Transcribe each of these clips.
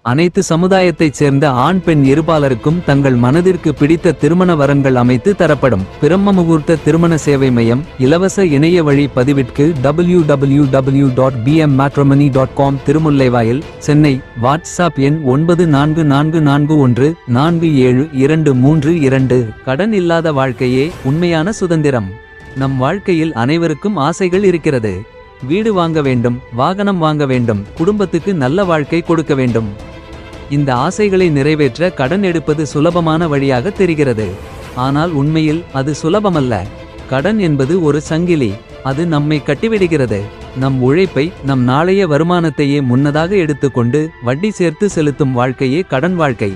அனைத்து சமுதாயத்தைச் சேர்ந்த ஆண் பெண் இருபாலருக்கும் தங்கள் மனதிற்கு பிடித்த திருமண வரன்கள் அமைத்து தரப்படும் பிரம்ம முகூர்த்த திருமண சேவை மையம். இலவச இணைய வழி பதிவிற்கு www.bmmatrimony.com. திருமுல்லைவாயில், சென்னை. வாட்ஸ்அப் எண் 9444147232. கடன் இல்லாத வாழ்க்கையே உண்மையான சுதந்திரம். நம் வாழ்க்கையில் அனைவருக்கும் ஆசைகள் இருக்கிறது. வீடு வாங்க வேண்டும், வாகனம் வாங்க வேண்டும், குடும்பத்துக்கு நல்ல வாழ்க்கை கொடுக்க வேண்டும். இந்த ஆசைகளை நிறைவேற்ற கடன் எடுப்பது சுலபமான வழியாக தெரிகிறது. ஆனால் உண்மையில் அது சுலபமல்ல. கடன் என்பது ஒரு சங்கிலி. அது நம்மை கட்டிவிடுகிறது. நம் உழைப்பை, நம் நாளைய வருமானத்தையே முன்னதாக எடுத்துக்கொண்டு வட்டி சேர்த்து செலுத்தும் வாழ்க்கையே கடன் வாழ்க்கை.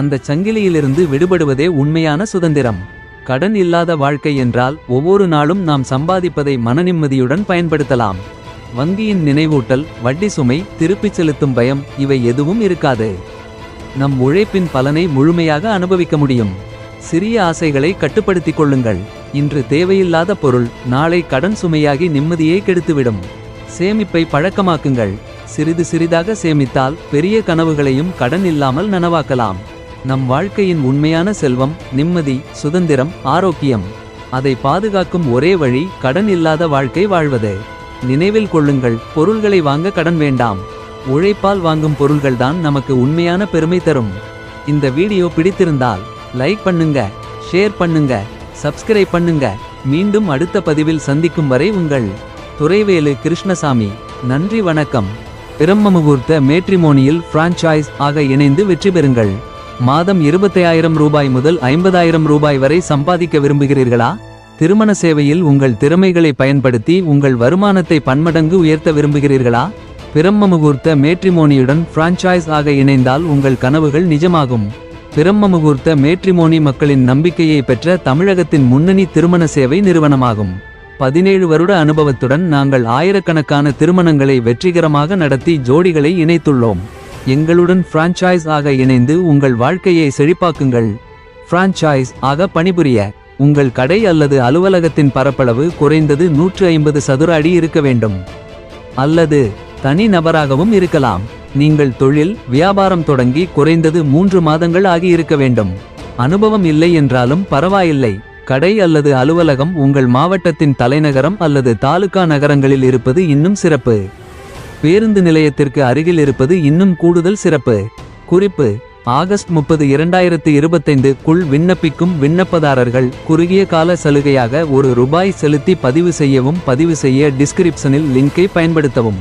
அந்த சங்கிலியிலிருந்து விடுபடுவதே உண்மையான சுதந்திரம். கடன் இல்லாத வாழ்க்கை என்றால் ஒவ்வொரு நாளும் நாம் சம்பாதிப்பதை மனநிம்மதியுடன் பயன்படுத்தலாம். வங்கியின் நினைவூட்டல், வட்டி சுமை, திருப்பிச் செலுத்தும் பயம் இவை எதுவும் இருக்காது. நம் உழைப்பின் பலனை முழுமையாக அனுபவிக்க முடியும். சிறிய ஆசைகளை கட்டுப்படுத்திக் கொள்ளுங்கள். இன்று தேவையில்லாத பொருள் நாளை கடன் சுமையாகி நிம்மதியை கெடுத்துவிடும். சேமிப்பை பழக்கமாக்குங்கள். சிறிது சிறிதாக சேமித்தால் பெரிய கனவுகளையும் கடன் இல்லாமல் நனவாக்கலாம். நம் வாழ்க்கையின் உண்மையான செல்வம் நிம்மதி, சுதந்திரம், ஆரோக்கியம். அதை பாதுகாக்கும் ஒரே வழி கடன் இல்லாத வாழ்க்கை வாழ்வது. நினைவில் கொள்ளுங்கள், பொருள்களை வாங்க கடன் வேண்டாம். உழைப்பால் வாங்கும் பொருள்கள்தான் நமக்கு உண்மையான பெருமை தரும். இந்த வீடியோ பிடித்திருந்தால் லைக் பண்ணுங்க, ஷேர் பண்ணுங்க, சப்ஸ்கிரைப் பண்ணுங்க. மீண்டும் அடுத்த பதிவில் சந்திக்கும் வரை உங்கள் துரைவேலு கிருஷ்ணசாமி. நன்றி, வணக்கம். பிரம்ம முகூர்த்த மேட்ரிமோனியில் பிரான்சைஸ் ஆக இணைந்து வெற்றி பெறுங்கள். மாதம் 25,000 ரூபாய் முதல் 50,000 ரூபாய் வரை சம்பாதிக்க விரும்புகிறீர்களா? திருமண சேவையில் உங்கள் திறமைகளை பயன்படுத்தி உங்கள் வருமானத்தை பன்மடங்கு உயர்த்த விரும்புகிறீர்களா? பிரம்ம முகூர்த்த மேட்ரிமோனியுடன் பிரான்சைஸ் ஆக இணைந்தால் உங்கள் கனவுகள் நிஜமாகும். பிரம்ம முகூர்த்த மேட்ரிமோனி மக்களின் நம்பிக்கையை பெற்ற தமிழகத்தின் முன்னணி திருமண சேவை நிறுவனமாகும். 17 வருட அனுபவத்துடன் நாங்கள் ஆயிரக்கணக்கான திருமணங்களை வெற்றிகரமாக நடத்தி ஜோடிகளை இணைத்துள்ளோம். எங்களுடன் பிரான்சைஸ் ஆக இணைந்து உங்கள் வாழ்க்கையை செழிப்பாக்குங்கள். பிரான்சைஸ் ஆக பணிபுரிய உங்கள் கடை அல்லது அலுவலகத்தின் பரப்பளவு குறைந்தது 150 சதுர அடி இருக்க வேண்டும். அல்லது தனி நபராகவும் இருக்கலாம். நீங்கள் தொழில் வியாபாரம் தொடங்கி குறைந்தது 3 மாதங்கள் ஆகி இருக்க வேண்டும். அனுபவம் இல்லை என்றாலும் பரவாயில்லை. கடை அல்லது அலுவலகம் உங்கள் மாவட்டத்தின் தலைநகரம் அல்லது தாலுகா நகரங்களில் இருப்பது இன்னும் சிறப்பு. பேருந்து நிலையத்திற்கு அருகில் இருப்பது இன்னும் கூடுதல் சிறப்பு. குறிப்பு: ஆகஸ்ட் 30, 2025 க்குள் விண்ணப்பிக்கும் விண்ணப்பதாரர்கள் குறுகிய கால சலுகையாக ₹1 செலுத்தி பதிவு செய்யவும். பதிவு செய்ய டிஸ்கிரிப்ஷனில் லிங்கை பயன்படுத்தவும்.